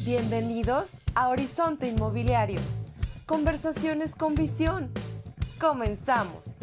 Bienvenidos a Horizonte Inmobiliario. Conversaciones con visión. Comenzamos.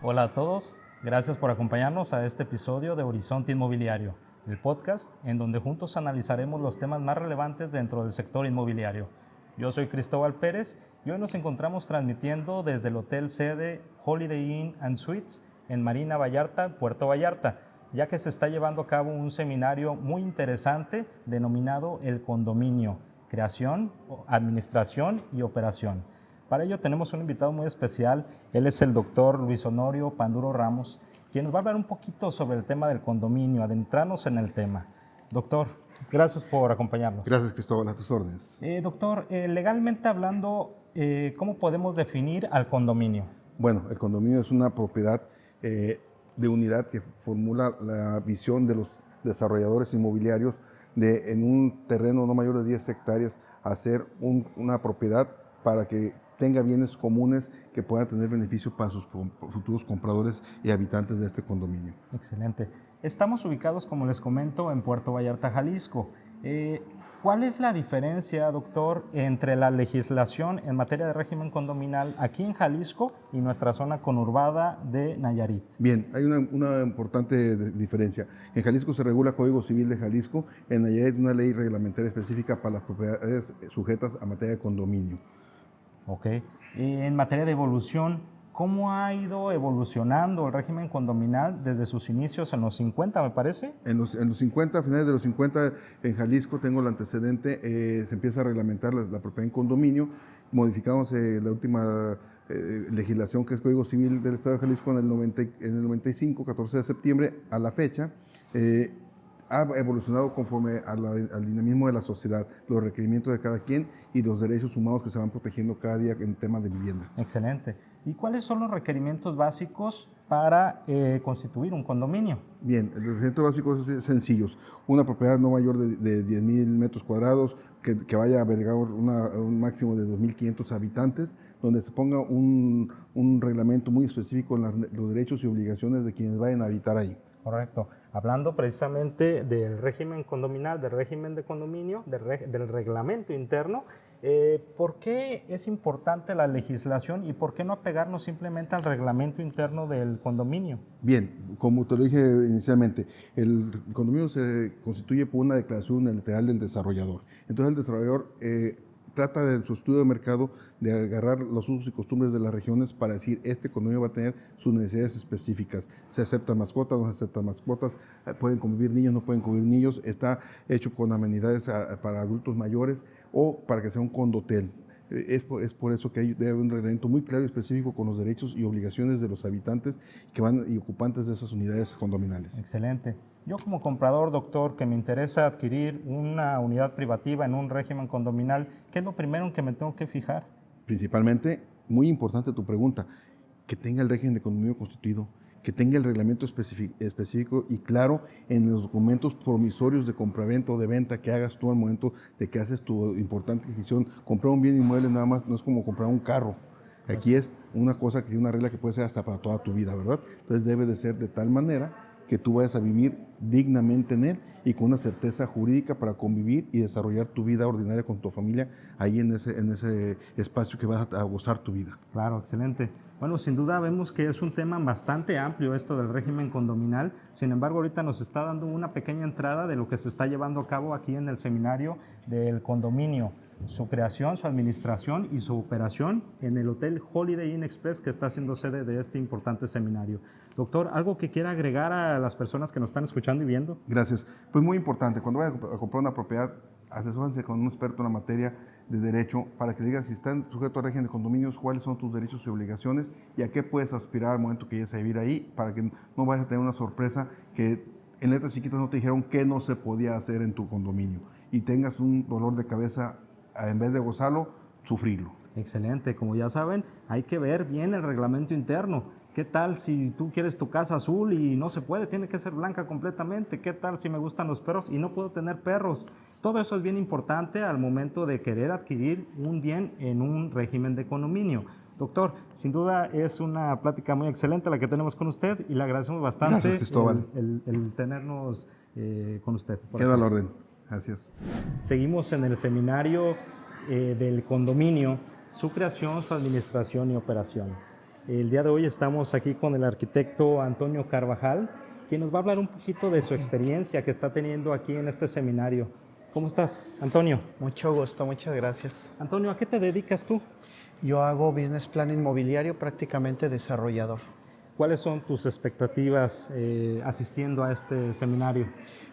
Hola a todos, gracias por acompañarnos a este episodio de Horizonte Inmobiliario, el podcast en donde juntos analizaremos los temas más relevantes dentro del sector inmobiliario. Yo soy Cristóbal Pérez y hoy nos encontramos transmitiendo desde el hotel sede Holiday Inn and Suites en Marina Vallarta, Puerto Vallarta, ya que se está llevando a cabo un seminario muy interesante denominado El Condominio, Creación, Administración y Operación. Para ello tenemos un invitado muy especial, él es el doctor Luis Honorio Panduro Ramos, quien nos va a hablar un poquito sobre el tema del condominio, adentrarnos en el tema. Doctor, gracias por acompañarnos. Gracias, Cristóbal, a tus órdenes. Doctor, legalmente hablando, ¿cómo podemos definir al condominio? Bueno, el condominio es una propiedad de unidad que formula la visión de los desarrolladores inmobiliarios de en un terreno no mayor de 10 hectáreas hacer una propiedad para que tenga bienes comunes que puedan tener beneficio para sus futuros compradores y habitantes de este condominio. Excelente. Estamos ubicados, como les comento, en Puerto Vallarta, Jalisco. ¿Cuál es la diferencia, doctor, entre la legislación en materia de régimen condominal aquí en Jalisco y nuestra zona conurbada de Nayarit? Bien, hay una importante diferencia. En Jalisco se regula Código Civil de Jalisco, en Nayarit una ley reglamentaria específica para las propiedades sujetas a materia de condominio. Ok. Y en materia de evolución, ¿cómo ha ido evolucionando el régimen condominal desde sus inicios en los 50, me parece? En los 50, a finales de los 50, en Jalisco, tengo el antecedente, se empieza a reglamentar la propiedad en condominio. Modificamos la última legislación, que es Código Civil del Estado de Jalisco, en el 95, 14 de septiembre, a la fecha. Ha evolucionado conforme al dinamismo de la sociedad, los requerimientos de cada quien y los derechos humanos que se van protegiendo cada día en temas de vivienda. Excelente. ¿Y cuáles son los requerimientos básicos para constituir un condominio? Bien, los requerimientos básicos son sencillos. Una propiedad no mayor de 10,000 metros cuadrados, que vaya a albergar un máximo de 2,500 habitantes, donde se ponga un reglamento muy específico en los derechos y obligaciones de quienes vayan a habitar ahí. Correcto. Hablando precisamente del régimen condominal, del régimen de condominio, del reglamento interno, ¿por qué es importante la legislación y por qué no apegarnos simplemente al reglamento interno del condominio? Bien, como te lo dije inicialmente, el condominio se constituye por una declaración unilateral del desarrollador. Entonces el desarrollador trata de su estudio de mercado de agarrar los usos y costumbres de las regiones para decir, este condominio va a tener sus necesidades específicas. Se aceptan mascotas, no se aceptan mascotas, pueden convivir niños, no pueden convivir niños, está hecho con amenidades para adultos mayores o para que sea un condotel. Es por eso que debe haber un reglamento muy claro y específico con los derechos y obligaciones de los habitantes que van y ocupantes de esas unidades condominales. Excelente. Yo como comprador, doctor, que me interesa adquirir una unidad privativa en un régimen condominal, ¿qué es lo primero en que me tengo que fijar? Principalmente, muy importante tu pregunta, que tenga el régimen de condominio constituido, que tenga el reglamento específico y claro en los documentos promisorios de compraventa o de venta que hagas tú al momento de que haces tu importante adquisición. Comprar un bien inmueble nada más no es como comprar un carro. Aquí es una cosa que tiene una regla que puede ser hasta para toda tu vida, ¿verdad? Entonces debe de ser de tal manera que tú vayas a vivir dignamente en él y con una certeza jurídica para convivir y desarrollar tu vida ordinaria con tu familia ahí en ese espacio que vas a gozar tu vida. Claro, excelente. Bueno, sin duda vemos que es un tema bastante amplio esto del régimen condominal. Sin embargo, ahorita nos está dando una pequeña entrada de lo que se está llevando a cabo aquí en el seminario del condominio, su creación, su administración y su operación en el Hotel Holiday Inn Express, que está siendo sede de este importante seminario. Doctor, ¿algo que quiera agregar a las personas que nos están escuchando y viendo? Gracias. Pues muy importante, cuando vayan a comprar una propiedad, asesórense con un experto en la materia de derecho para que le digas si están sujetos al régimen de condominios, cuáles son tus derechos y obligaciones y a qué puedes aspirar al momento que llegues a vivir ahí, para que no vayas a tener una sorpresa que en letras chiquitas no te dijeron qué no se podía hacer en tu condominio y tengas un dolor de cabeza, en vez de gozarlo, sufrirlo. Excelente. Como ya saben, hay que ver bien el reglamento interno. ¿Qué tal si tú quieres tu casa azul y no se puede? Tiene que ser blanca completamente. ¿Qué tal si me gustan los perros y no puedo tener perros? Todo eso es bien importante al momento de querer adquirir un bien en un régimen de condominio. Doctor, sin duda es una plática muy excelente la que tenemos con usted y le agradecemos bastante. Gracias, Cristóbal. el tenernos con usted. Queda a la orden. Gracias. Seguimos en el seminario del condominio, su creación, su administración y operación. El día de hoy estamos aquí con el arquitecto Antonio Carvajal, quien nos va a hablar un poquito de su experiencia que está teniendo aquí en este seminario. ¿Cómo estás, Antonio? Mucho gusto, muchas gracias. Antonio, ¿a qué te dedicas tú? Yo hago business plan inmobiliario, prácticamente desarrollador. ¿Cuáles son tus expectativas asistiendo a este seminario?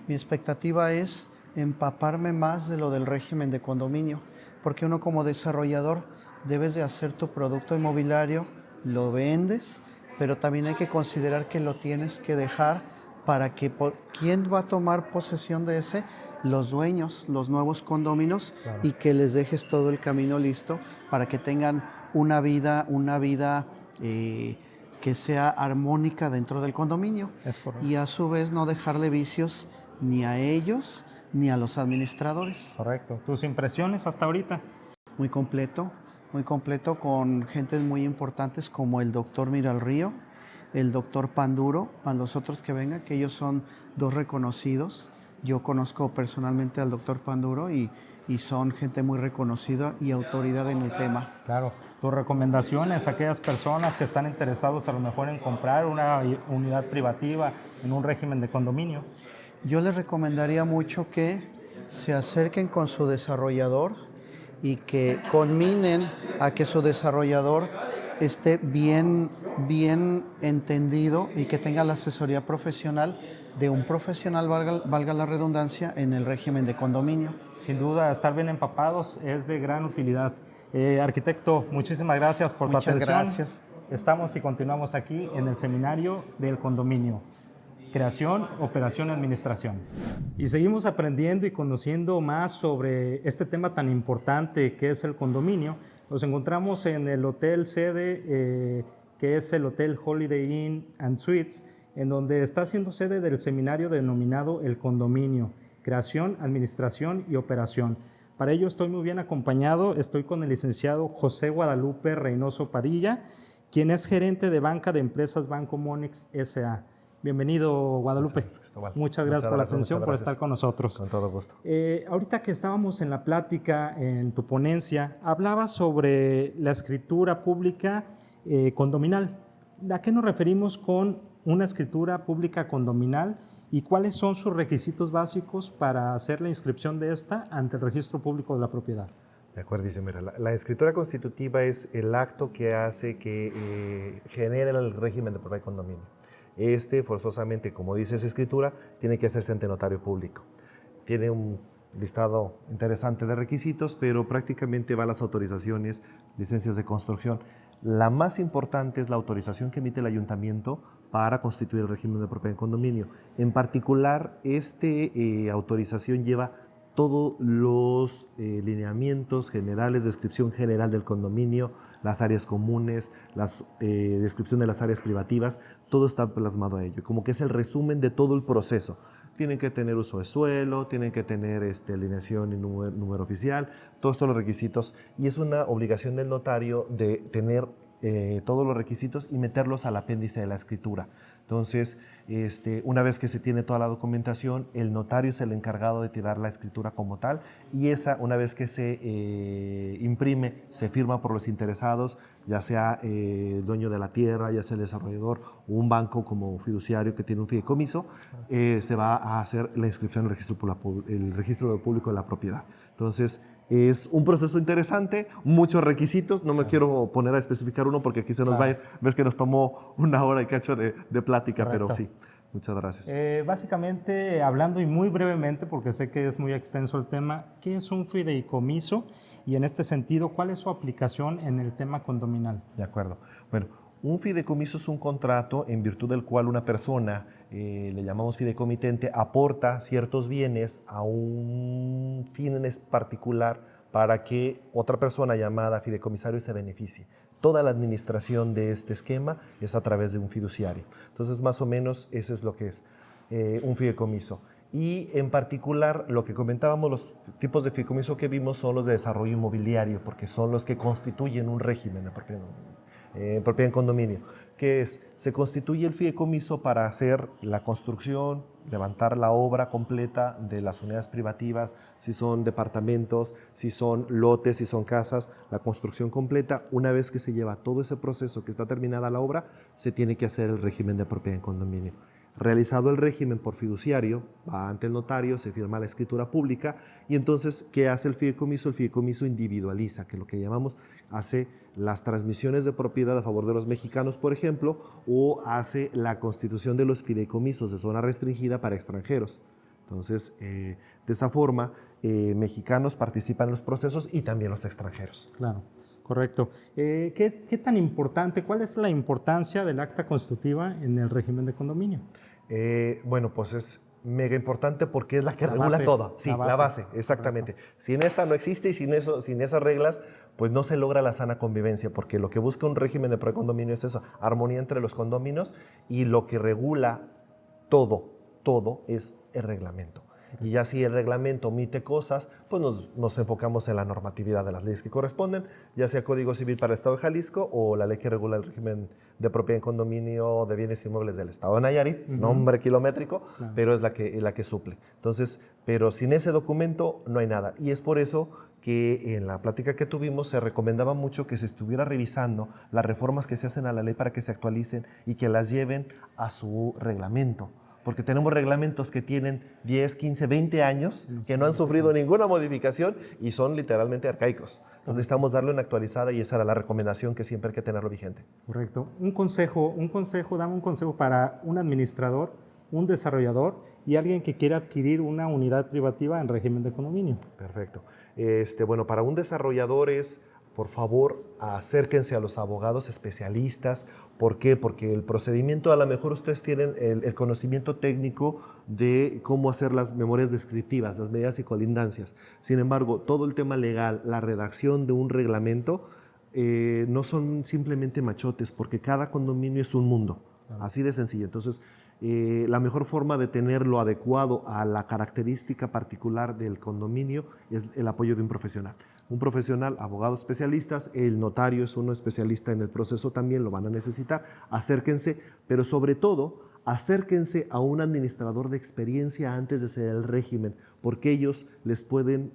Mi expectativa es empaparme más de lo del régimen de condominio, porque uno como desarrollador debes de hacer tu producto inmobiliario, lo vendes, pero también hay que considerar que lo tienes que dejar para que ¿quién va a tomar posesión de ese? Los dueños, los nuevos condóminos, claro. Y que les dejes todo el camino listo para que tengan una vida que sea armónica dentro del condominio. Es correcto. Y a su vez no dejarle vicios ni a ellos ni a los administradores. Correcto. ¿Tus impresiones hasta ahorita? Muy completo con gentes muy importantes como el doctor Miralrío, el doctor Panduro, para los otros que vengan, que ellos son dos reconocidos. Yo conozco personalmente al doctor Panduro y son gente muy reconocida y autoridad en el tema. Claro. ¿Tus recomendaciones a aquellas personas que están interesados a lo mejor en comprar una unidad privativa en un régimen de condominio? Yo les recomendaría mucho que se acerquen con su desarrollador y que conminen a que su desarrollador esté bien entendido y que tenga la asesoría profesional de un profesional, valga la redundancia, en el régimen de condominio. Sin duda, estar bien empapados es de gran utilidad. Arquitecto, muchísimas gracias por tu atención. Muchas gracias. Estamos y continuamos aquí en el seminario del condominio. Creación, operación y administración. Y seguimos aprendiendo y conociendo más sobre este tema tan importante que es el condominio. Nos encontramos en el hotel sede, que es el Hotel Holiday Inn and Suites, en donde está siendo sede del seminario denominado El Condominio, Creación, Administración y Operación. Para ello estoy muy bien acompañado, estoy con el licenciado José Guadalupe Reynoso Padilla, quien es gerente de banca de empresas Banco Monex S.A. Bienvenido, Guadalupe. Muchas gracias por la atención, por estar con nosotros. Con todo gusto. Ahorita que estábamos en la plática, en tu ponencia, hablabas sobre la escritura pública condominal. ¿A qué nos referimos con una escritura pública condominal y cuáles son sus requisitos básicos para hacer la inscripción de esta ante el registro público de la propiedad? De acuerdo, mira, la escritura constitutiva es el acto que hace que genere el régimen de propiedad y condominio. Forzosamente, como dice esa escritura, tiene que hacerse ante notario público. Tiene un listado interesante de requisitos, pero prácticamente va a las autorizaciones, licencias de construcción. La más importante es la autorización que emite el ayuntamiento para constituir el régimen de propiedad en condominio. En particular, autorización lleva todos los lineamientos generales, descripción general del condominio, las áreas comunes, descripción de las áreas privativas, todo está plasmado a ello. Como que es el resumen de todo el proceso. Tienen que tener uso de suelo, tienen que tener alineación y número oficial, todos los requisitos. Y es una obligación del notario de tener todos los requisitos y meterlos al apéndice de la escritura. Entonces, una vez que se tiene toda la documentación, el notario es el encargado de tirar la escritura como tal y esa, una vez que se imprime, se firma por los interesados, ya sea el dueño de la tierra, ya sea el desarrollador o un banco como fiduciario que tiene un fideicomiso, se va a hacer la inscripción en el registro público de la propiedad. Entonces, es un proceso interesante, muchos requisitos, no me quiero poner a especificar uno porque aquí se nos va a ir, ves que nos tomó una hora y cacho de plática, correcto. Pero sí, muchas gracias. Básicamente, hablando y muy brevemente, porque sé que es muy extenso el tema, ¿qué es un fideicomiso? Y en este sentido, ¿cuál es su aplicación en el tema condominal? De acuerdo. Bueno, un fideicomiso es un contrato en virtud del cual una persona, le llamamos fideicomitente, aporta ciertos bienes a un fin en particular para que otra persona llamada fideicomisario se beneficie. Toda la administración de este esquema es a través de un fiduciario. Entonces, más o menos, eso es lo que es un fideicomiso. Y en particular, lo que comentábamos, los tipos de fideicomiso que vimos son los de desarrollo inmobiliario, porque son los que constituyen un régimen de propiedad en condominio, que es, se constituye el fideicomiso para hacer la construcción, levantar la obra completa de las unidades privativas, si son departamentos, si son lotes, si son casas, la construcción completa. Una vez que se lleva todo ese proceso, que está terminada la obra, se tiene que hacer el régimen de propiedad en condominio. Realizado el régimen por fiduciario, va ante el notario, se firma la escritura pública y entonces, ¿qué hace el fideicomiso? El fideicomiso individualiza, que lo que llamamos hace las transmisiones de propiedad a favor de los mexicanos, por ejemplo, o hace la constitución de los fideicomisos de zona restringida para extranjeros. Entonces, de esa forma, mexicanos participan en los procesos y también los extranjeros. Claro. Correcto. ¿Qué tan importante, cuál es la importancia del acta constitutiva en el régimen de condominio? Bueno, pues es mega importante porque es la que regula todo. Sí, la base, exactamente. Correcto. Sin esta no existe y sin esas reglas, pues no se logra la sana convivencia, porque lo que busca un régimen de precondominio es eso, armonía entre los condóminos, y lo que regula todo es el reglamento. Y ya si el reglamento omite cosas, pues nos enfocamos en la normatividad de las leyes que corresponden, ya sea Código Civil para el Estado de Jalisco o la ley que regula el régimen de propiedad en condominio de bienes inmuebles del Estado de Nayarit, nombre kilométrico, pero es la que suple. Entonces, pero sin ese documento no hay nada. Y es por eso que en la plática que tuvimos se recomendaba mucho que se estuviera revisando las reformas que se hacen a la ley para que se actualicen y que las lleven a su reglamento. Porque tenemos reglamentos que tienen 10, 15, 20 años, que no han sufrido ninguna modificación y son literalmente arcaicos. Entonces necesitamos darle una actualizada y esa era la recomendación, que siempre hay que tenerlo vigente. Correcto. Dame un consejo para un administrador, un desarrollador y alguien que quiera adquirir una unidad privativa en régimen de condominio. Perfecto. Bueno, para un desarrollador es, por favor, acérquense a los abogados especialistas. ¿Por qué? Porque el procedimiento, a lo mejor ustedes tienen el conocimiento técnico de cómo hacer las memorias descriptivas, las medidas y colindancias. Sin embargo, todo el tema legal, la redacción de un reglamento, no son simplemente machotes, porque cada condominio es un mundo, así de sencillo. Entonces, la mejor forma de tenerlo adecuado a la característica particular del condominio es el apoyo de un profesional. Un profesional, abogados especialistas, el notario es uno especialista en el proceso, también lo van a necesitar. Acérquense, pero sobre todo, acérquense a un administrador de experiencia antes de hacer el régimen, porque ellos les pueden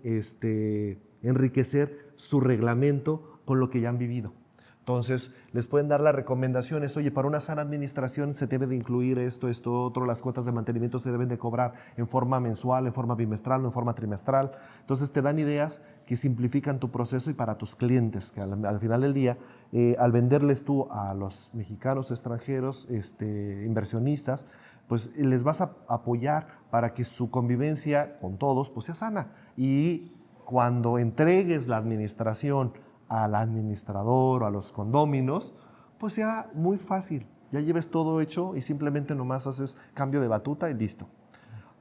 enriquecer su reglamento con lo que ya han vivido. Entonces, les pueden dar las recomendaciones, oye, para una sana administración se debe de incluir esto, otro, las cuotas de mantenimiento se deben de cobrar en forma mensual, en forma bimestral o en forma trimestral. Entonces, te dan ideas que simplifican tu proceso y para tus clientes, que al final del día, al venderles tú a los mexicanos extranjeros, inversionistas, pues les vas a apoyar para que su convivencia con todos pues sea sana. Y cuando entregues la administración al administrador o a los condóminos, pues sea muy fácil. Ya lleves todo hecho y simplemente nomás haces cambio de batuta y listo.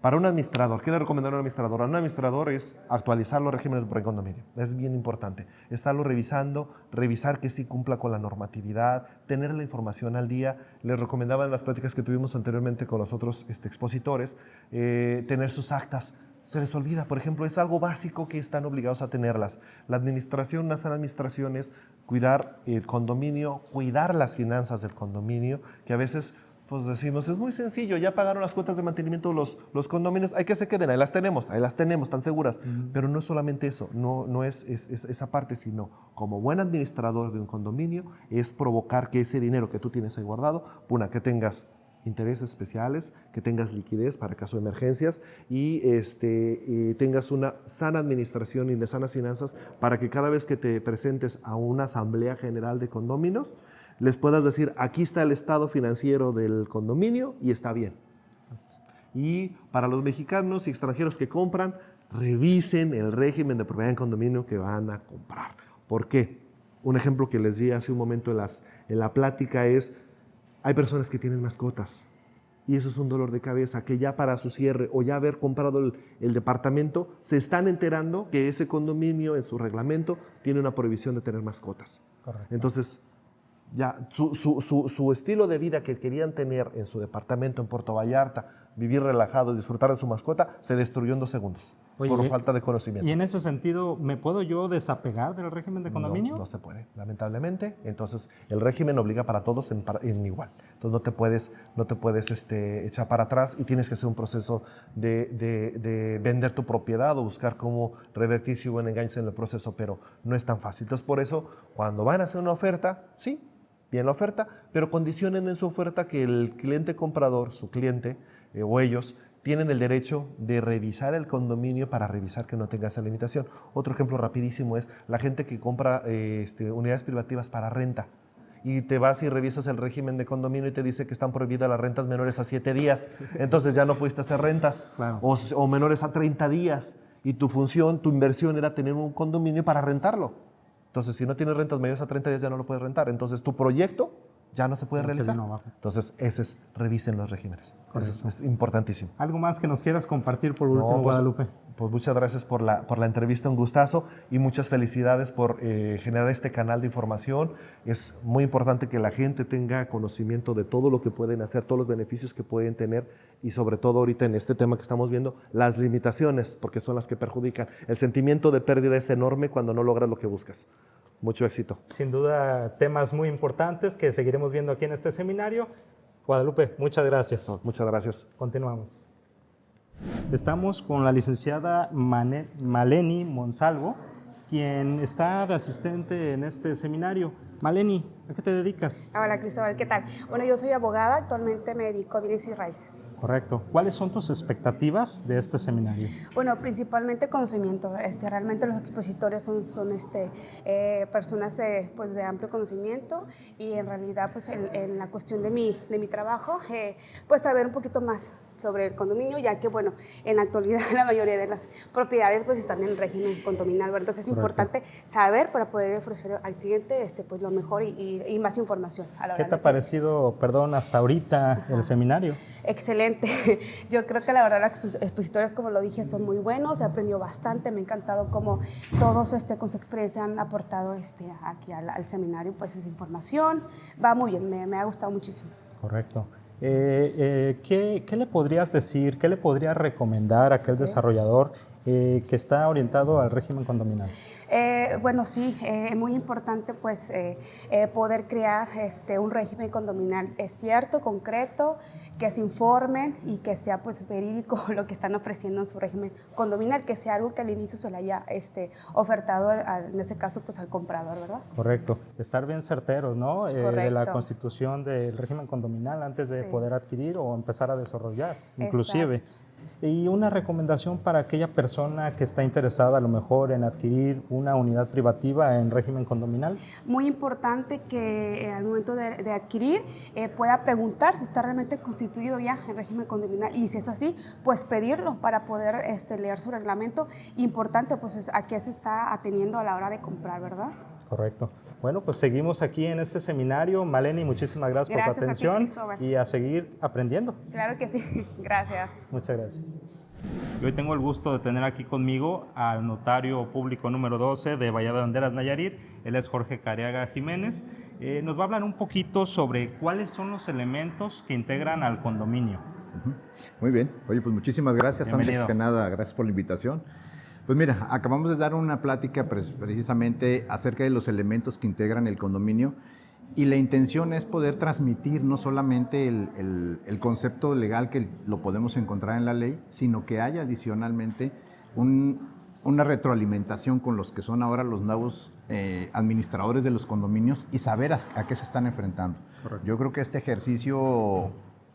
Para un administrador, ¿qué le recomendaría a un administrador? A un administrador es actualizar los regímenes de condominio. Es bien importante. Estarlo revisando, revisar que sí cumpla con la normatividad, tener la información al día. Les recomendaba en las pláticas que tuvimos anteriormente con los otros expositores, tener sus actas. Se les olvida, por ejemplo, es algo básico que están obligados a tenerlas. La administración, una sana administración es cuidar el condominio, cuidar las finanzas del condominio, que a veces pues decimos, es muy sencillo, ya pagaron las cuotas de mantenimiento los condominios, hay que se queden, ahí las tenemos, tan seguras. Pero no es solamente eso, no es esa parte, sino como buen administrador de un condominio, es provocar que ese dinero que tú tienes ahí guardado, que tengas intereses especiales, que tengas liquidez para caso de emergencias y tengas una sana administración y de sanas finanzas para que cada vez que te presentes a una asamblea general de condóminos les puedas decir, aquí está el estado financiero del condominio y está bien. Y para los mexicanos y extranjeros que compran, revisen el régimen de propiedad en condominio que van a comprar. ¿Por qué? Un ejemplo que les di hace un momento en la plática es, hay personas que tienen mascotas y eso es un dolor de cabeza, que ya para su cierre o ya haber comprado el departamento, se están enterando que ese condominio en su reglamento tiene una prohibición de tener mascotas. Correcto. Entonces, ya su estilo de vida que querían tener en su departamento en Puerto Vallarta, vivir relajados, disfrutar de su mascota, se destruyó en 2 segundos por falta de conocimiento. Y en ese sentido, ¿me puedo yo desapegar del régimen de condominio? No se puede, lamentablemente. Entonces, el régimen obliga para todos en igual. Entonces, no te puedes echar para atrás y tienes que hacer un proceso de vender tu propiedad o buscar cómo revertir si hubo engaños en el proceso, pero no es tan fácil. Entonces, por eso, cuando van a hacer una oferta, sí, bien la oferta, pero condicionen en su oferta que el cliente comprador, su cliente o ellos, tienen el derecho de revisar el condominio para revisar que no tenga esa limitación. Otro ejemplo rapidísimo es la gente que compra unidades privativas para renta y te vas y revisas el régimen de condominio y te dice que están prohibidas las rentas menores a 7 días. Entonces ya no pudiste hacer rentas. Claro. o menores a 30 días y tu función, tu inversión era tener un condominio para rentarlo. Entonces, si no tienes rentas mayores a 30 días ya no lo puedes rentar. Entonces, tu proyecto ya no se puede realizar. Entonces, revisen los regímenes. Eso es importantísimo. ¿Algo más que nos quieras compartir por último, Guadalupe? Pues muchas gracias por la entrevista, un gustazo y muchas felicidades por generar este canal de información. Es muy importante que la gente tenga conocimiento de todo lo que pueden hacer, todos los beneficios que pueden tener y sobre todo ahorita en este tema que estamos viendo, las limitaciones, porque son las que perjudican. El sentimiento de pérdida es enorme cuando no logras lo que buscas. Mucho éxito. Sin duda, temas muy importantes que seguiremos viendo aquí en este seminario. Guadalupe, muchas gracias. No, muchas gracias. Continuamos. Estamos con la licenciada Maleni Monsalvo, quien está de asistente en este seminario. Maleni, ¿a qué te dedicas? Hola Cristóbal, ¿qué tal? Bueno, yo soy abogada, actualmente me dedico a bienes y raíces. Correcto. ¿Cuáles son tus expectativas de este seminario? Bueno, principalmente conocimiento. Realmente los expositores son personas pues, de amplio conocimiento y en realidad pues, en la cuestión de mi trabajo, pues saber un poquito más sobre el condominio, ya que bueno, en la actualidad la mayoría de las propiedades pues están en régimen condominal, ¿verdad? Entonces es importante saber para poder ofrecer al cliente pues lo mejor y más información. A la hora ¿Qué te ha parecido, hasta ahorita el seminario? Excelente. Yo creo que la verdad los expositores, como lo dije, son muy buenos, he aprendido bastante, me ha encantado cómo todos con su experiencia han aportado aquí al seminario, pues esa información. Va muy bien, me ha gustado muchísimo. Correcto. ¿Qué le podrías decir, qué le podrías recomendar a aquel desarrollador que está orientado al régimen condominal? Bueno, sí, muy importante pues poder crear un régimen condominal, es cierto, concreto, que se informen y que sea pues verídico lo que están ofreciendo en su régimen condominal, que sea algo que al inicio se le haya ofertado, en este caso pues al comprador, ¿verdad? Correcto, estar bien certeros, ¿no? De la constitución del régimen condominal antes de poder adquirir o empezar a desarrollar, inclusive. Exacto. Y una recomendación para aquella persona que está interesada a lo mejor en adquirir una unidad privativa en régimen condominal. Muy importante que al momento de adquirir pueda preguntar si está realmente constituido ya en régimen condominal y si es así, pues pedirlo para poder leer su reglamento. Importante pues a qué se está ateniendo a la hora de comprar, ¿verdad? Correcto. Bueno, pues seguimos aquí en este seminario. Maleni, muchísimas gracias por tu atención y a seguir aprendiendo. Claro que sí, gracias. Muchas gracias. Y hoy tengo el gusto de tener aquí conmigo al notario público número 12 de Bahía de Banderas, Nayarit. Él es Jorge Careaga Jiménez. Nos va a hablar un poquito sobre cuáles son los elementos que integran al condominio. Muy bien. Oye, pues muchísimas gracias. Bienvenido. Antes que nada, gracias por la invitación. Pues mira, acabamos de dar una plática precisamente acerca de los elementos que integran el condominio y la intención es poder transmitir no solamente el concepto legal que lo podemos encontrar en la ley, sino que haya adicionalmente una retroalimentación con los que son ahora los nuevos administradores de los condominios y saber a qué se están enfrentando. Correcto. Yo creo que este ejercicio,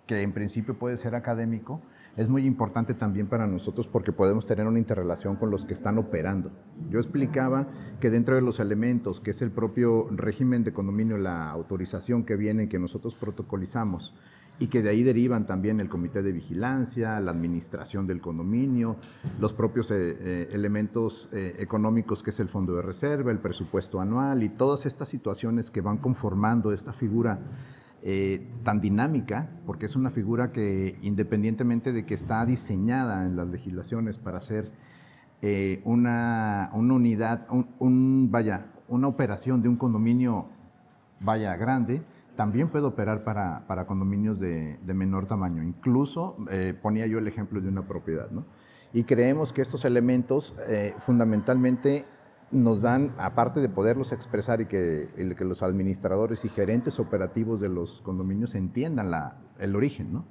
que en principio puede ser académico, es muy importante también para nosotros porque podemos tener una interrelación con los que están operando. Yo explicaba que dentro de los elementos, que es el propio régimen de condominio, la autorización que viene, que nosotros protocolizamos, y que de ahí derivan también el comité de vigilancia, la administración del condominio, los propios elementos económicos, que es el fondo de reserva, el presupuesto anual y todas estas situaciones que van conformando esta figura tan dinámica, porque es una figura que, independientemente de que está diseñada en las legislaciones para ser una unidad, una operación de un condominio grande, también puede operar para condominios de menor tamaño. Incluso ponía yo el ejemplo de una propiedad, ¿no? Y creemos que estos elementos fundamentalmente nos dan, aparte de poderlos expresar y que los administradores y gerentes operativos de los condominios entiendan el origen, ¿no?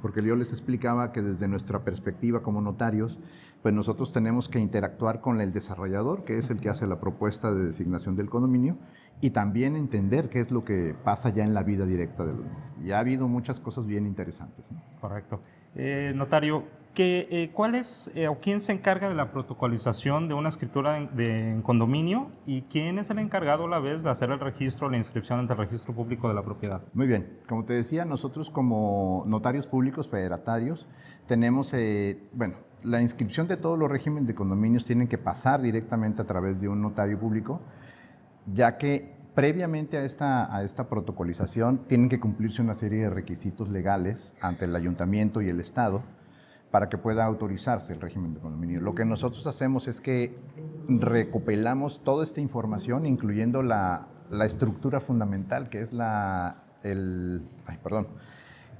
Porque yo les explicaba que desde nuestra perspectiva como notarios, pues nosotros tenemos que interactuar con el desarrollador, que es el que hace la propuesta de designación del condominio, y también entender qué es lo que pasa ya en la vida directa del mismo. Y ha habido muchas cosas bien interesantes, ¿no? Correcto. Notario, ¿cuál es o quién se encarga de la protocolización de una escritura en condominio y quién es el encargado a la vez de hacer el registro, la inscripción ante el registro público de la propiedad? Muy bien. Como te decía, nosotros como notarios públicos federatarios tenemos, la inscripción de todos los regímenes de condominios tienen que pasar directamente a través de un notario público, ya que previamente a esta protocolización tienen que cumplirse una serie de requisitos legales ante el ayuntamiento y el Estado para que pueda autorizarse el régimen de condominio. Lo que nosotros hacemos es que recopilamos toda esta información, incluyendo la estructura fundamental, que es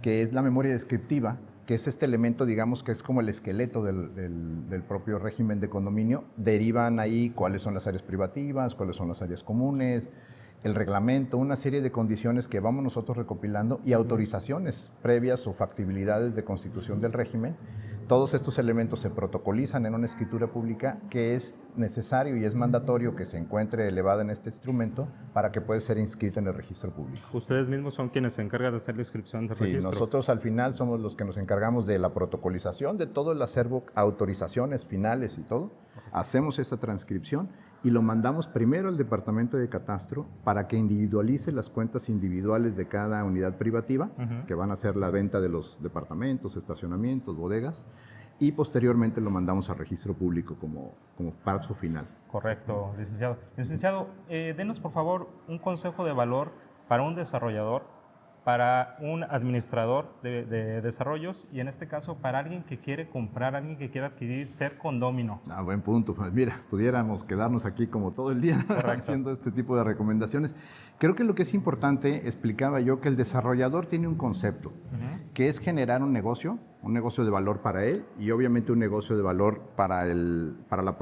que es la memoria descriptiva, que es este elemento, digamos, que es como el esqueleto del propio régimen de condominio. Derivan ahí cuáles son las áreas privativas, cuáles son las áreas comunes, el reglamento, una serie de condiciones que vamos nosotros recopilando y autorizaciones previas o factibilidades de constitución del régimen. Todos estos elementos se protocolizan en una escritura pública que es necesario y es mandatorio que se encuentre elevada en este instrumento para que pueda ser inscrita en el registro público. Ustedes mismos son quienes se encargan de hacer la inscripción del registro. Sí, nosotros al final somos los que nos encargamos de la protocolización de todo el acervo, autorizaciones finales y todo. Hacemos esta transcripción y lo mandamos primero al Departamento de Catastro para que individualice las cuentas individuales de cada unidad privativa, que van a ser la venta de los departamentos, estacionamientos, bodegas, y posteriormente lo mandamos al registro público como paso final. Correcto, licenciado. Licenciado, denos por favor un consejo de valor para un desarrollador, para un administrador de desarrollos y en este caso para alguien que quiere comprar, alguien que quiere adquirir, ser condómino. Buen punto. Pues mira, pudiéramos quedarnos aquí como todo el día haciendo este tipo de recomendaciones. Creo que lo que es importante, explicaba yo, que el desarrollador tiene un concepto, que es generar un negocio de valor para él y obviamente un negocio de valor para la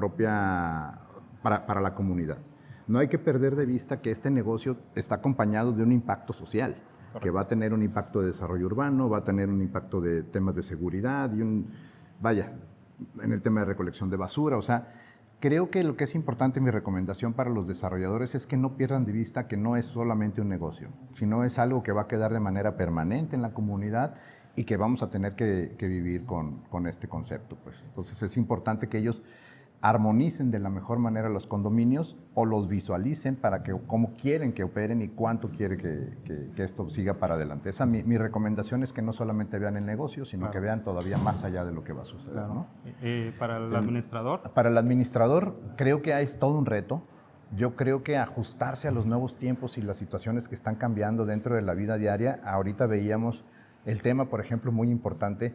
comunidad. No hay que perder de vista que este negocio está acompañado de un impacto social. Correcto. Que va a tener un impacto de desarrollo urbano, va a tener un impacto de temas de seguridad y en el tema de recolección de basura. O sea, creo que lo que es importante, mi recomendación para los desarrolladores es que no pierdan de vista que no es solamente un negocio, sino es algo que va a quedar de manera permanente en la comunidad y que vamos a tener que vivir con este concepto. Pues. Entonces es importante que ellos armonicen de la mejor manera los condominios o los visualicen para que cómo quieren que operen y cuánto quiere que esto siga para adelante. Esa mi recomendación es que no solamente vean el negocio, sino que vean todavía más allá de lo que va a suceder. Claro. ¿No? ¿Para el administrador? Para el administrador creo que es todo un reto. Yo creo que ajustarse a los nuevos tiempos y las situaciones que están cambiando dentro de la vida diaria. Ahorita veíamos el tema, por ejemplo, muy importante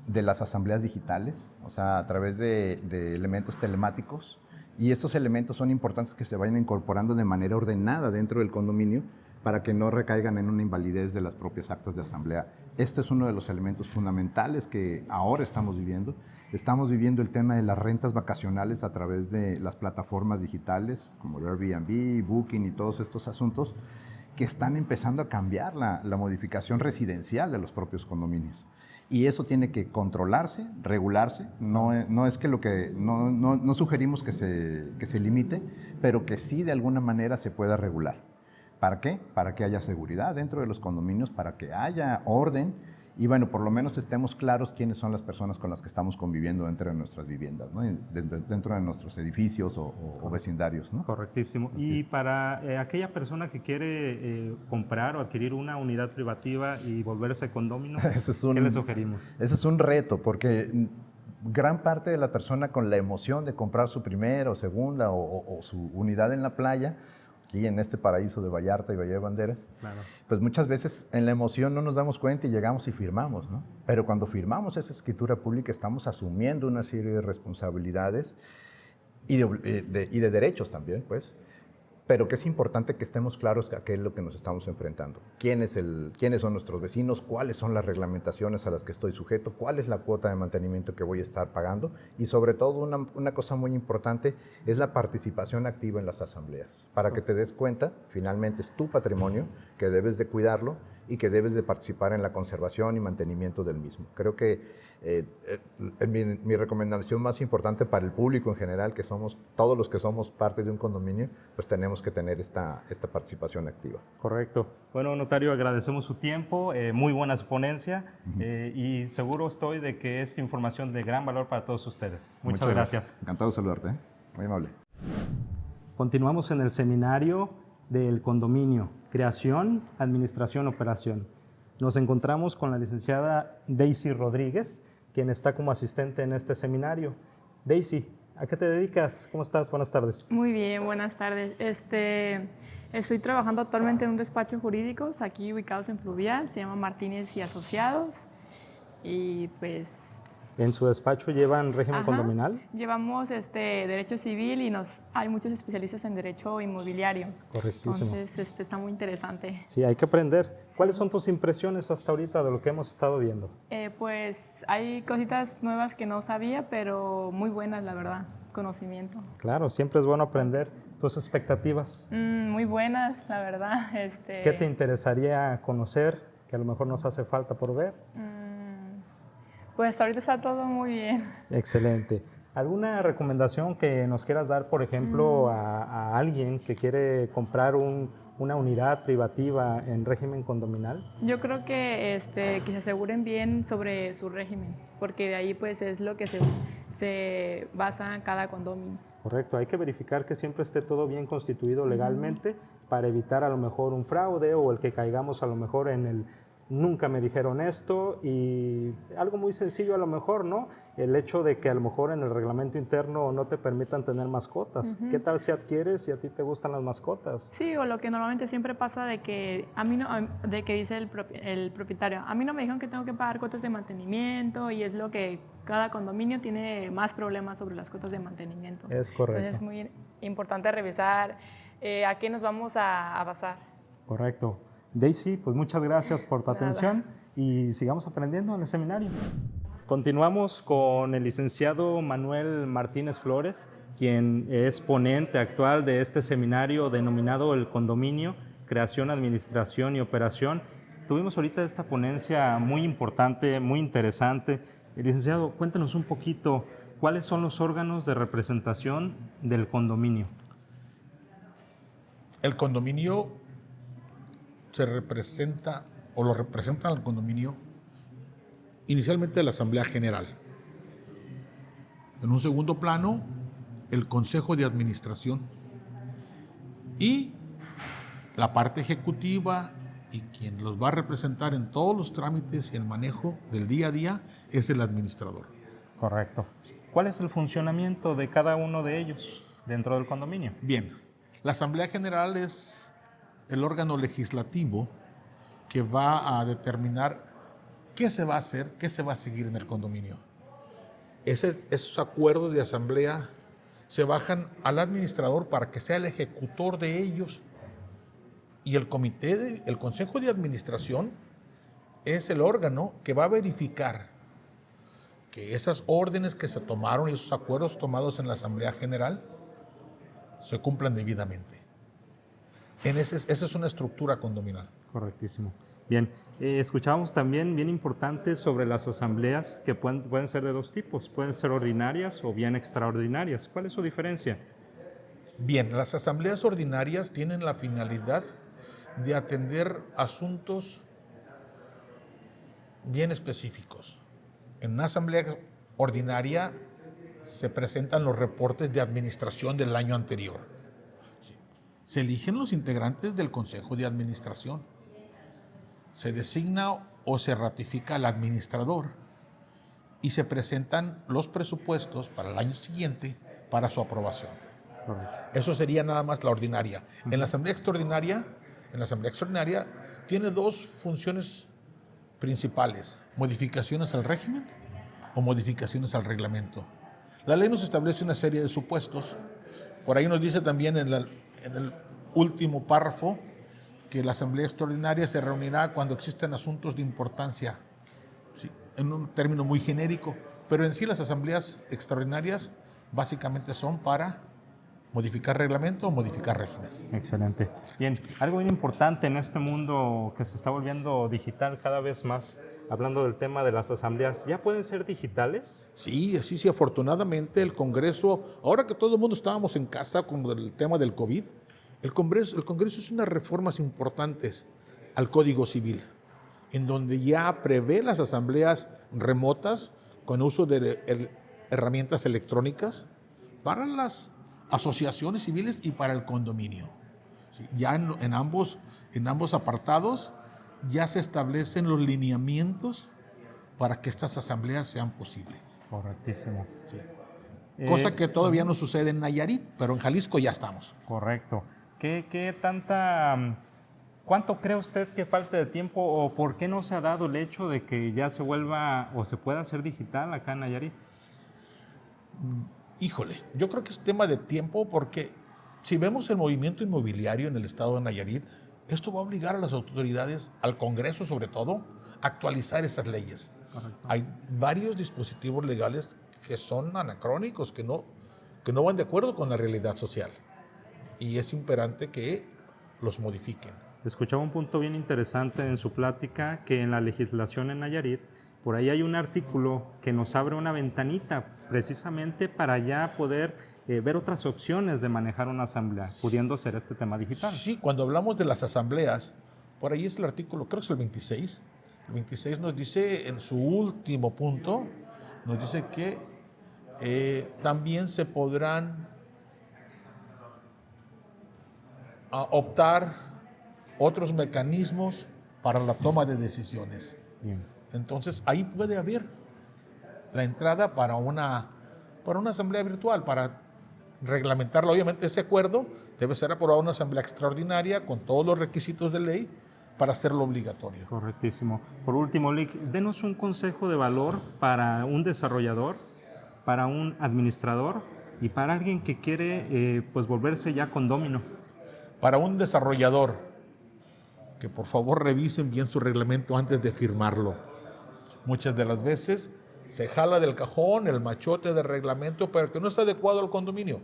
de las asambleas digitales, o sea, a través de elementos telemáticos, y estos elementos son importantes que se vayan incorporando de manera ordenada dentro del condominio para que no recaigan en una invalidez de las propias actas de asamblea. Este es uno de los elementos fundamentales que ahora estamos viviendo. Estamos viviendo el tema de las rentas vacacionales a través de las plataformas digitales como Airbnb, Booking y todos estos asuntos que están empezando a cambiar la modificación residencial de los propios condominios. Y eso tiene que controlarse, regularse. No es que no sugerimos que se limite, pero que sí de alguna manera se pueda regular. ¿Para qué? Para que haya seguridad dentro de los condominios, para que haya orden y bueno, por lo menos estemos claros quiénes son las personas con las que estamos conviviendo dentro de nuestras viviendas, ¿no? Dentro de nuestros edificios o vecindarios, ¿no? Correctísimo. Así. Y para aquella persona que quiere comprar o adquirir una unidad privativa y volverse condomino, ¿qué le sugerimos? Ese es un reto, porque gran parte de la persona con la emoción de comprar su primera o segunda o su unidad en la playa, aquí en este paraíso de Vallarta y Bahía de Banderas, claro, pues muchas veces en la emoción no nos damos cuenta y llegamos y firmamos, ¿no? Pero cuando firmamos esa escritura pública estamos asumiendo una serie de responsabilidades y de derechos también, pues. pero que es importante que estemos claros a qué es lo que nos estamos enfrentando. ¿Quiénes son nuestros vecinos? ¿Cuáles son las reglamentaciones a las que estoy sujeto? ¿Cuál es la cuota de mantenimiento que voy a estar pagando? Y sobre todo, una cosa muy importante es la participación activa en las asambleas, para que te des cuenta, finalmente es tu patrimonio, que debes de cuidarlo y que debes de participar en la conservación y mantenimiento del mismo. Creo que mi recomendación más importante para el público en general, que somos todos los que somos parte de un condominio, pues tenemos que tener esta participación activa. Correcto. Bueno, notario, agradecemos su tiempo, muy buena su ponencia y seguro estoy de que es información de gran valor para todos ustedes. Muchas gracias. Encantado de saludarte, muy amable. Continuamos en el seminario del condominio, creación, administración, operación. Nos encontramos con la licenciada Daisy Rodríguez, quien está como asistente en este seminario. Daisy, ¿a qué te dedicas? ¿Cómo estás? Buenas tardes. Muy bien, buenas tardes. Estoy trabajando actualmente en un despacho jurídico aquí ubicados en Pluvial, se llama Martínez y Asociados. Y pues... ¿En su despacho llevan régimen condominal? Llevamos derecho civil y hay muchos especialistas en derecho inmobiliario. Correctísimo. Entonces está muy interesante. Sí, hay que aprender. Sí. ¿Cuáles son tus impresiones hasta ahorita de lo que hemos estado viendo? Pues hay cositas nuevas que no sabía, pero muy buenas, la verdad, conocimiento. Claro, siempre es bueno aprender. ¿Tus expectativas? Muy buenas, la verdad. ¿Qué te interesaría conocer, que a lo mejor nos hace falta por ver? Pues ahorita está todo muy bien. Excelente. ¿Alguna recomendación que nos quieras dar, por ejemplo, a alguien que quiere comprar una unidad privativa en régimen condominal? Yo creo que se aseguren bien sobre su régimen, porque de ahí pues es lo que se basa cada condominio. Correcto, hay que verificar que siempre esté todo bien constituido legalmente para evitar a lo mejor un fraude o el que caigamos a lo mejor en el nunca me dijeron esto, y algo muy sencillo a lo mejor, ¿no? El hecho de que a lo mejor en el reglamento interno no te permitan tener mascotas. ¿Qué tal si adquieres y a ti te gustan las mascotas? Sí, o lo que normalmente siempre pasa de que dice el propietario, a mí no me dijeron que tengo que pagar cuotas de mantenimiento, y es lo que cada condominio tiene más problemas sobre las cuotas de mantenimiento. Es correcto. Entonces es muy importante revisar a qué nos vamos a basar. Correcto. Daisy, pues muchas gracias por tu atención y sigamos aprendiendo en el seminario. Continuamos con el licenciado Manuel Martínez Flores, quien es ponente actual de este seminario denominado El Condominio, Creación, Administración y Operación. Tuvimos ahorita esta ponencia muy importante, muy interesante. Licenciado, cuéntanos un poquito, ¿cuáles son los órganos de representación del condominio? El condominio se representa o lo representan al condominio inicialmente la Asamblea General. En un segundo plano, el Consejo de Administración y la parte ejecutiva, y quien los va a representar en todos los trámites y el manejo del día a día es el administrador. Correcto. ¿Cuál es el funcionamiento de cada uno de ellos dentro del condominio? Bien, la Asamblea General es el órgano legislativo que va a determinar qué se va a hacer, qué se va a seguir en el condominio. Esos acuerdos de asamblea se bajan al administrador para que sea el ejecutor de ellos, y el consejo de administración es el órgano que va a verificar que esas órdenes que se tomaron y esos acuerdos tomados en la Asamblea General se cumplan debidamente. Esa es una estructura condominal. Correctísimo. Bien, escuchábamos también bien importante sobre las asambleas que pueden ser de dos tipos, pueden ser ordinarias o bien extraordinarias. ¿Cuál es su diferencia? Bien, las asambleas ordinarias tienen la finalidad de atender asuntos bien específicos. En una asamblea ordinaria se presentan los reportes de administración del año anterior. Se eligen los integrantes del Consejo de Administración. Se designa o se ratifica al administrador y se presentan los presupuestos para el año siguiente para su aprobación. Eso sería nada más la ordinaria. En la asamblea extraordinaria, tiene dos funciones principales: modificaciones al régimen o modificaciones al reglamento. La ley nos establece una serie de supuestos. Por ahí nos dice también en el último párrafo, que la Asamblea Extraordinaria se reunirá cuando existen asuntos de importancia, ¿sí? En un término muy genérico, pero en sí las asambleas extraordinarias básicamente son para modificar reglamento o modificar régimen. Excelente. Bien, algo bien importante en este mundo que se está volviendo digital cada vez más, hablando del tema de las asambleas, ¿ya pueden ser digitales? Sí, sí, afortunadamente el Congreso, ahora que todo el mundo estábamos en casa con el tema del COVID, el Congreso hizo unas reformas importantes al Código Civil, en donde ya prevé las asambleas remotas con uso de herramientas electrónicas para las asociaciones civiles y para el condominio. Sí, ya en ambos apartados ya se establecen los lineamientos para que estas asambleas sean posibles. Correctísimo. Sí. Cosa que todavía no sucede en Nayarit, pero en Jalisco ya estamos. Correcto. ¿Cuánto cree usted que falte de tiempo o por qué no se ha dado el hecho de que ya se vuelva o se pueda hacer digital acá en Nayarit? Híjole, yo creo que es tema de tiempo porque si vemos el movimiento inmobiliario en el estado de Nayarit, esto va a obligar a las autoridades, al Congreso sobre todo, a actualizar esas leyes. Correcto. Hay varios dispositivos legales que son anacrónicos, que no van de acuerdo con la realidad social. Y es imperante que los modifiquen. Escuchaba un punto bien interesante en su plática, que en la legislación en Nayarit, por ahí hay un artículo que nos abre una ventanita precisamente para ya poder ver otras opciones de manejar una asamblea, pudiendo ser este tema digital. Sí, cuando hablamos de las asambleas, por ahí es el artículo, creo que es el 26. El 26 nos dice, en su último punto, nos dice que también se podrán optar otros mecanismos para la toma de decisiones. Bien. Entonces, ahí puede haber la entrada para una asamblea virtual, para reglamentarla. Obviamente, ese acuerdo debe ser aprobado en una asamblea extraordinaria con todos los requisitos de ley para hacerlo obligatorio. Correctísimo. Por último, Lick, denos un consejo de valor para un desarrollador, para un administrador y para alguien que quiere pues volverse ya condómino. Para un desarrollador, que por favor revisen bien su reglamento antes de firmarlo. Muchas de las veces se jala del cajón el machote de reglamento, pero que no está adecuado al condominio.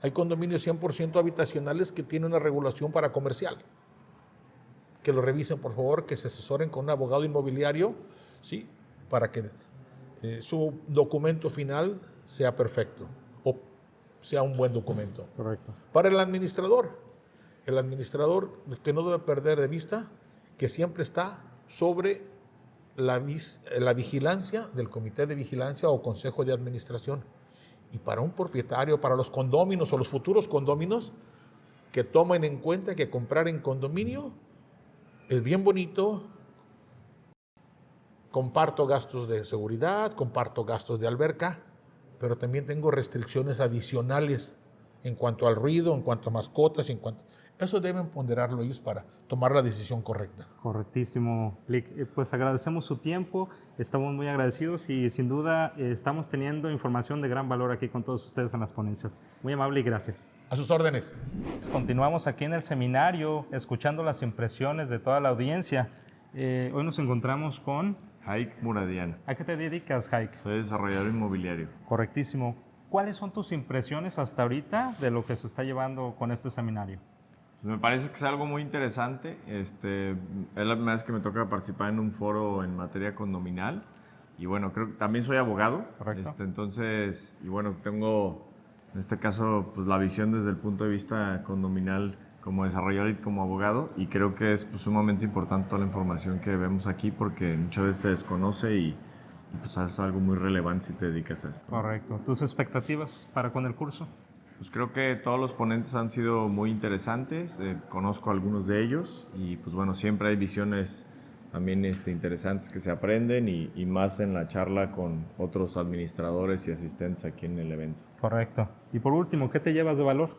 Hay condominios 100% habitacionales que tienen una regulación para comercial. Que lo revisen, por favor, que se asesoren con un abogado inmobiliario, ¿sí? Para que su documento final sea perfecto o sea un buen documento. Correcto. Para el administrador que no debe perder de vista que siempre está sobre la vigilancia del comité de vigilancia o consejo de administración. Y para un propietario, para los condóminos o los futuros condóminos, que tomen en cuenta que comprar en condominio es bien bonito. Comparto gastos de seguridad, comparto gastos de alberca, pero también tengo restricciones adicionales en cuanto al ruido, en cuanto a mascotas, eso deben ponderarlo ellos para tomar la decisión correcta. Correctísimo, Lick. Pues agradecemos su tiempo, estamos muy agradecidos y sin duda estamos teniendo información de gran valor aquí con todos ustedes en las ponencias. Muy amable y gracias. A sus órdenes. Continuamos aquí en el seminario escuchando las impresiones de toda la audiencia. Hoy nos encontramos con Haik Muradian. ¿A qué te dedicas, Haik? Soy desarrollador inmobiliario. Correctísimo. ¿Cuáles son tus impresiones hasta ahorita de lo que se está llevando con este seminario? Me parece que es algo muy interesante. Es la primera vez que me toca participar en un foro en materia condominal. Y bueno, creo que también soy abogado. Correcto. Entonces, y bueno, tengo en este caso pues, la visión desde el punto de vista condominal como desarrollador y como abogado. Y creo que es pues, sumamente importante toda la información que vemos aquí porque muchas veces se desconoce y pues es algo muy relevante si te dedicas a esto. Correcto. ¿Tus expectativas para con el curso? Pues creo que todos los ponentes han sido muy interesantes, conozco a algunos de ellos y pues bueno, siempre hay visiones también interesantes que se aprenden y más en la charla con otros administradores y asistentes aquí en el evento. Correcto. Y por último, ¿qué te llevas de valor?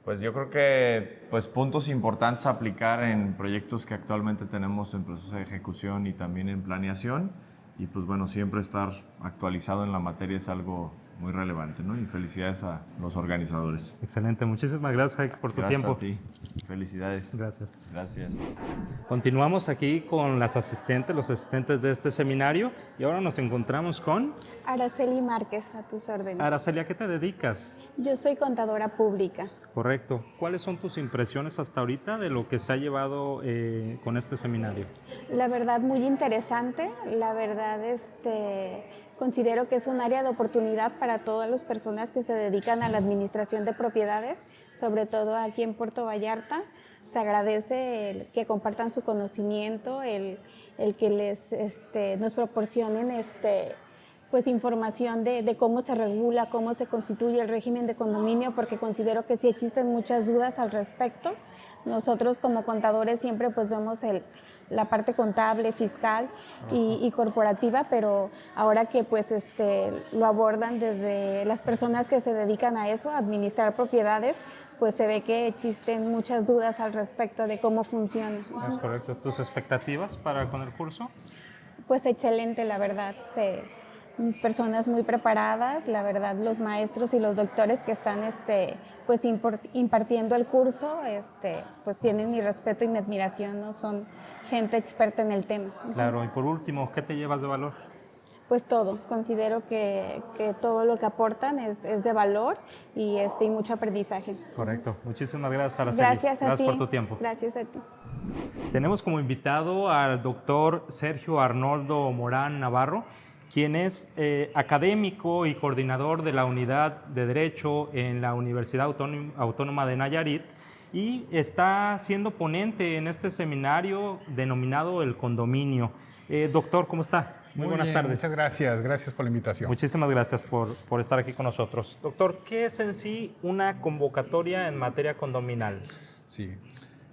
Pues yo creo que pues puntos importantes a aplicar en proyectos que actualmente tenemos en proceso de ejecución y también en planeación y pues bueno, siempre estar actualizado en la materia es algo muy relevante, ¿no? Y felicidades a los organizadores. Excelente, muchísimas gracias, Héctor, por tu tiempo. Gracias a ti. Felicidades. Gracias. Gracias. Continuamos aquí con los asistentes de este seminario y ahora nos encontramos con Araceli Márquez, a tus órdenes. Araceli. ¿A qué te dedicas? Yo soy contadora pública. Correcto. ¿Cuáles son tus impresiones hasta ahorita de lo que se ha llevado con este seminario? La verdad, muy interesante. La verdad, considero que es un área de oportunidad para todas las personas que se dedican a la administración de propiedades, sobre todo aquí en Puerto Vallarta. Se agradece que compartan su conocimiento, el que nos proporcionen pues información de cómo se regula, cómo se constituye el régimen de condominio, porque considero que sí existen muchas dudas al respecto. Nosotros como contadores siempre pues vemos la parte contable, fiscal y corporativa, pero ahora que pues lo abordan desde las personas que se dedican a eso, a administrar propiedades, pues se ve que existen muchas dudas al respecto de cómo funciona. Es correcto. ¿Tus expectativas con el curso? Pues excelente, la verdad. Personas muy preparadas, la verdad, los maestros y los doctores que están pues impartiendo el curso, pues tienen mi respeto y mi admiración, ¿no? Son gente experta en el tema. Claro, y por último, ¿qué te llevas de valor? Pues todo, considero que todo lo que aportan es de valor y mucho aprendizaje. Correcto, muchísimas gracias, Araceli. Gracias a ti. Por tu tiempo. Gracias a ti. Tenemos como invitado al doctor Sergio Arnoldo Morán Navarro, quien es académico y coordinador de la Unidad de Derecho en la Universidad Autónoma de Nayarit y está siendo ponente en este seminario denominado El Condominio. Doctor, ¿cómo está? Muy buenas bien, tardes. Muchas gracias, gracias por la invitación. Muchísimas gracias por estar aquí con nosotros. Doctor, ¿qué es en sí una convocatoria en materia condominal? Sí.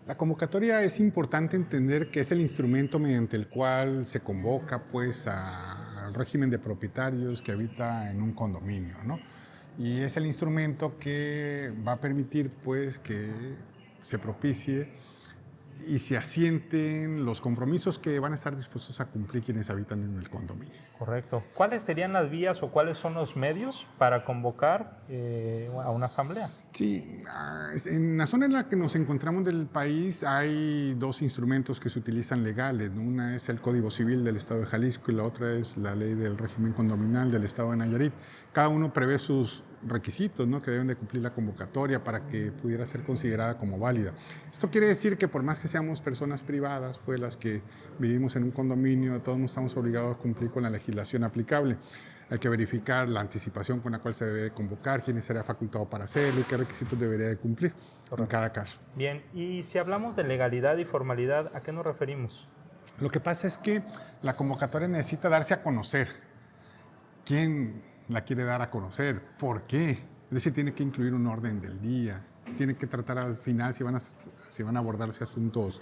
La convocatoria es importante entender que es el instrumento mediante el cual se convoca pues al régimen de propietarios que habita en un condominio, ¿no? Y es el instrumento que va a permitir pues que se propicie y se asienten los compromisos que van a estar dispuestos a cumplir quienes habitan en el condominio. Correcto. ¿Cuáles serían las vías o cuáles son los medios para convocar a una asamblea? Sí, en la zona en la que nos encontramos del país hay dos instrumentos que se utilizan legales, ¿no? Una es el Código Civil del Estado de Jalisco y la otra es la Ley del Régimen Condominal del Estado de Nayarit. Cada uno prevé sus requisitos, ¿no?, que deben de cumplir la convocatoria para que pudiera ser considerada como válida. Esto quiere decir que por más que seamos personas privadas, pues las que vivimos en un condominio, todos no estamos obligados a cumplir con la legislación aplicable. Hay que verificar la anticipación con la cual se debe de convocar, quién será facultado para hacerlo y qué requisitos debería de cumplir en cada caso. Bien, y si hablamos de legalidad y formalidad, ¿a qué nos referimos? Lo que pasa es que la convocatoria necesita darse a conocer. ¿Quién la quiere dar a conocer? ¿Por qué? Es decir, tiene que incluir un orden del día, tiene que tratar al final si van a abordarse asuntos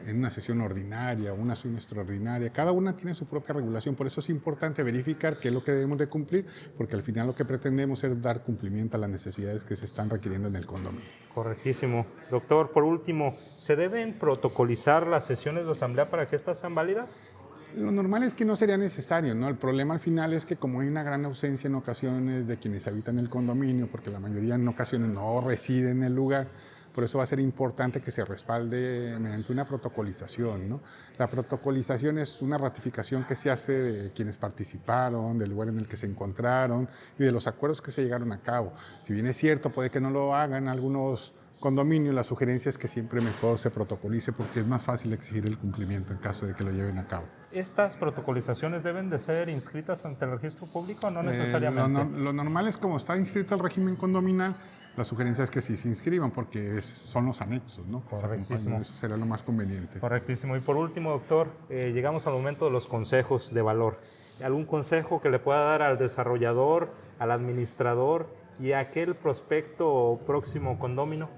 en una sesión ordinaria o una sesión extraordinaria. Cada una tiene su propia regulación, por eso es importante verificar qué es lo que debemos de cumplir, porque al final lo que pretendemos es dar cumplimiento a las necesidades que se están requiriendo en el condominio. Correctísimo. Doctor, por último, ¿se deben protocolizar las sesiones de asamblea para que estas sean válidas? Lo normal es que no sería necesario, ¿no? El problema al final es que como hay una gran ausencia en ocasiones de quienes habitan el condominio, porque la mayoría en ocasiones no residen en el lugar, por eso va a ser importante que se respalde mediante una protocolización, ¿no? La protocolización es una ratificación que se hace de quienes participaron, del lugar en el que se encontraron y de los acuerdos que se llegaron a cabo. Si bien es cierto, puede que no lo hagan algunos condominios, la sugerencia es que siempre mejor se protocolice porque es más fácil exigir el cumplimiento en caso de que lo lleven a cabo. ¿Estas protocolizaciones deben de ser inscritas ante el registro público o no necesariamente? Lo normal es como está inscrito el régimen condominal, la sugerencia es que sí se inscriban porque son los anexos, ¿no? Correctísimo. Eso será lo más conveniente. Correctísimo. Y por último, doctor, llegamos al momento de los consejos de valor. ¿Algún consejo que le pueda dar al desarrollador, al administrador y a aquel prospecto o próximo condómino?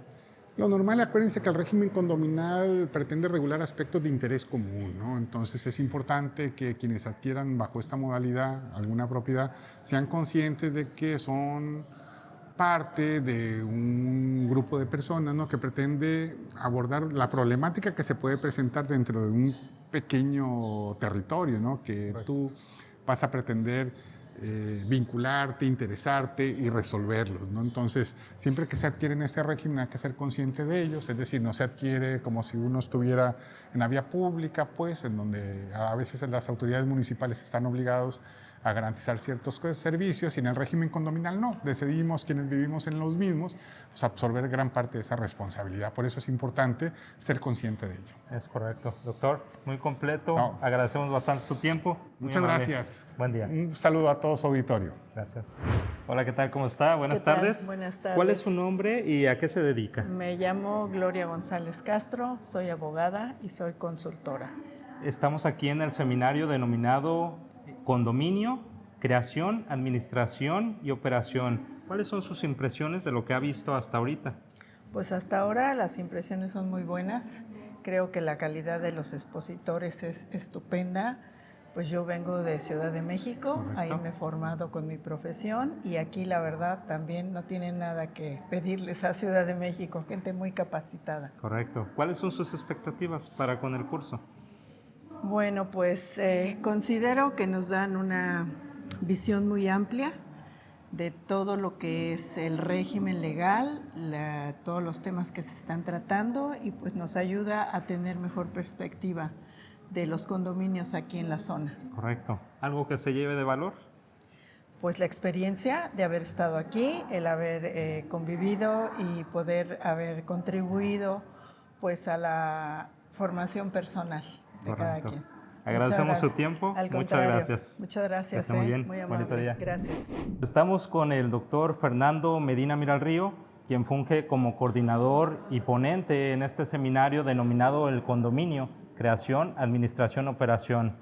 Lo normal, acuérdense que el régimen condominal pretende regular aspectos de interés común, ¿no? Entonces es importante que quienes adquieran bajo esta modalidad alguna propiedad sean conscientes de que son parte de un grupo de personas, ¿no?, que pretende abordar la problemática que se puede presentar dentro de un pequeño territorio, ¿no?, que tú vas a pretender vincularte, interesarte y resolverlos, ¿no? Entonces, siempre que se adquiere en este régimen hay que ser consciente de ellos, es decir, no se adquiere como si uno estuviera en la vía pública, pues, en donde a veces las autoridades municipales están obligados a garantizar ciertos servicios, y en el régimen condominal no, decidimos quienes vivimos en los mismos pues, absorber gran parte de esa responsabilidad. Por eso es importante ser consciente de ello. Es correcto. Doctor, muy completo. No. Agradecemos bastante su tiempo. Muy Muchas amable. gracias. Buen día. Un saludo a todo su auditorio. Gracias. Hola, ¿qué tal? ¿Cómo está? Buenas ¿Qué tal? tardes. Buenas tardes. ¿Cuál es su nombre y a qué se dedica? Me llamo Gloria González Castro, soy abogada y soy consultora. Estamos aquí en el seminario denominado Condominio, Creación, Administración y Operación. ¿Cuáles son sus impresiones de lo que ha visto hasta ahorita? Pues hasta ahora las impresiones son muy buenas. Creo que la calidad de los expositores es estupenda. Pues yo vengo de Ciudad de México, Correcto. Ahí me he formado con mi profesión y aquí la verdad también no tienen nada que pedirles a Ciudad de México, gente muy capacitada. Correcto. ¿Cuáles son sus expectativas para con el curso? Bueno, pues considero que nos dan una visión muy amplia de todo lo que es el régimen legal, todos los temas que se están tratando y pues nos ayuda a tener mejor perspectiva de los condominios aquí en la zona. Correcto. ¿Algo que se lleve de valor? Pues la experiencia de haber estado aquí, el haber convivido y poder haber contribuido pues a la formación personal de cada Correcto. quien. Agradecemos su tiempo. Al Muchas contrario. gracias. Muchas gracias. Que esté muy bien. Muy Bonito amable. día. Gracias. Estamos con el doctor Fernando Medina Miralrío, quien funge como coordinador y ponente en este seminario denominado El Condominio, Creación, Administración, Operación.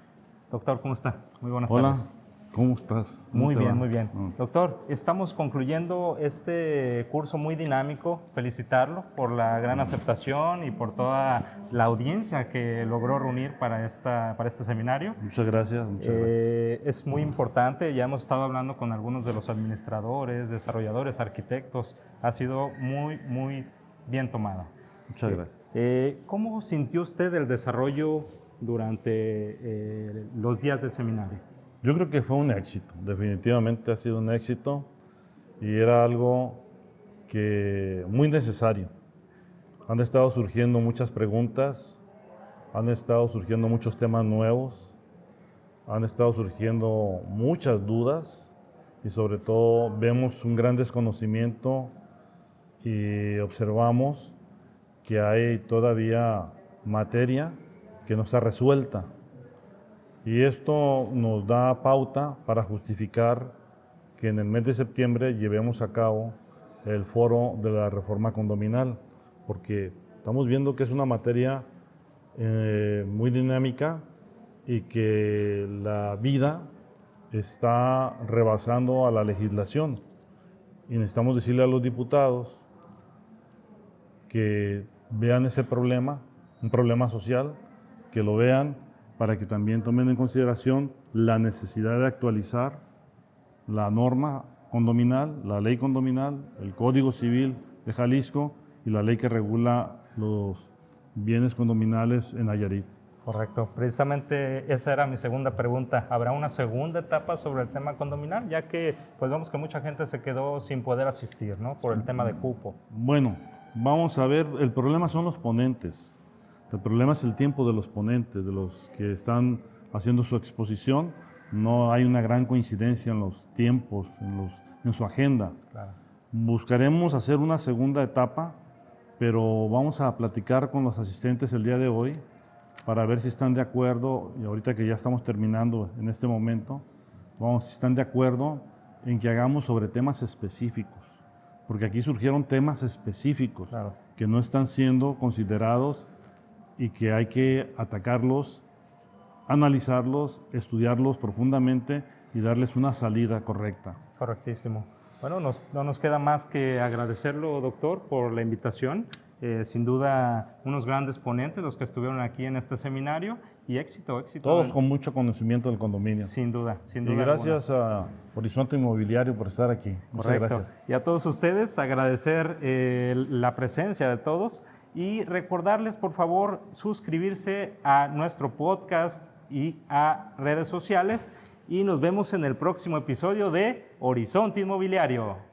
Doctor, ¿cómo está? Muy buenas Hola, tardes. ¿cómo estás? ¿Cómo Muy te bien, va? muy bien. Doctor, estamos concluyendo este curso muy dinámico. Felicitarlo por la gran aceptación y por toda la audiencia que logró reunir para este seminario. Muchas gracias, muchas gracias. Es muy importante, ya hemos estado hablando con algunos de los administradores, desarrolladores, arquitectos. Ha sido muy, muy bien tomada. Muchas gracias. ¿Cómo sintió usted el desarrollo durante los días del seminario? Yo creo que fue un éxito, definitivamente ha sido un éxito y era algo que muy necesario. Han estado surgiendo muchas preguntas, han estado surgiendo muchos temas nuevos, han estado surgiendo muchas dudas y sobre todo vemos un gran desconocimiento y observamos que hay todavía materia que no está resuelta. Y esto nos da pauta para justificar que en el mes de septiembre llevemos a cabo el foro de la reforma condominal, porque estamos viendo que es una materia muy dinámica y que la vida está rebasando a la legislación. Y necesitamos decirle a los diputados que vean ese problema, un problema social, que lo vean para que también tomen en consideración la necesidad de actualizar la norma condominal, la ley condominal, el Código Civil de Jalisco y la ley que regula los bienes condominales en Nayarit. Correcto. Precisamente esa era mi segunda pregunta. ¿Habrá una segunda etapa sobre el tema condominal? Ya que pues vemos que mucha gente se quedó sin poder asistir, ¿no? Por el tema de cupo. Bueno, vamos a ver, el problema son los ponentes. El problema es el tiempo de los ponentes, de los que están haciendo su exposición. No hay una gran coincidencia en los tiempos, en su agenda. Claro. Buscaremos hacer una segunda etapa, pero vamos a platicar con los asistentes el día de hoy para ver si están de acuerdo, y ahorita que ya estamos terminando en este momento, vamos si están de acuerdo en que hagamos sobre temas específicos, porque aquí surgieron temas específicos Claro. que no están siendo considerados y que hay que atacarlos, analizarlos, estudiarlos profundamente y darles una salida correcta. Correctísimo. Bueno, no nos queda más que agradecerlo, doctor, por la invitación. Sin duda, unos grandes ponentes los que estuvieron aquí en este seminario y éxito. Todos con mucho conocimiento del condominio. Sin duda. Y gracias a Horizonte Inmobiliario por estar aquí. Muchas Correcto. gracias. Y a todos ustedes agradecer la presencia de todos y recordarles, por favor, suscribirse a nuestro podcast y a redes sociales y nos vemos en el próximo episodio de Horizonte Inmobiliario.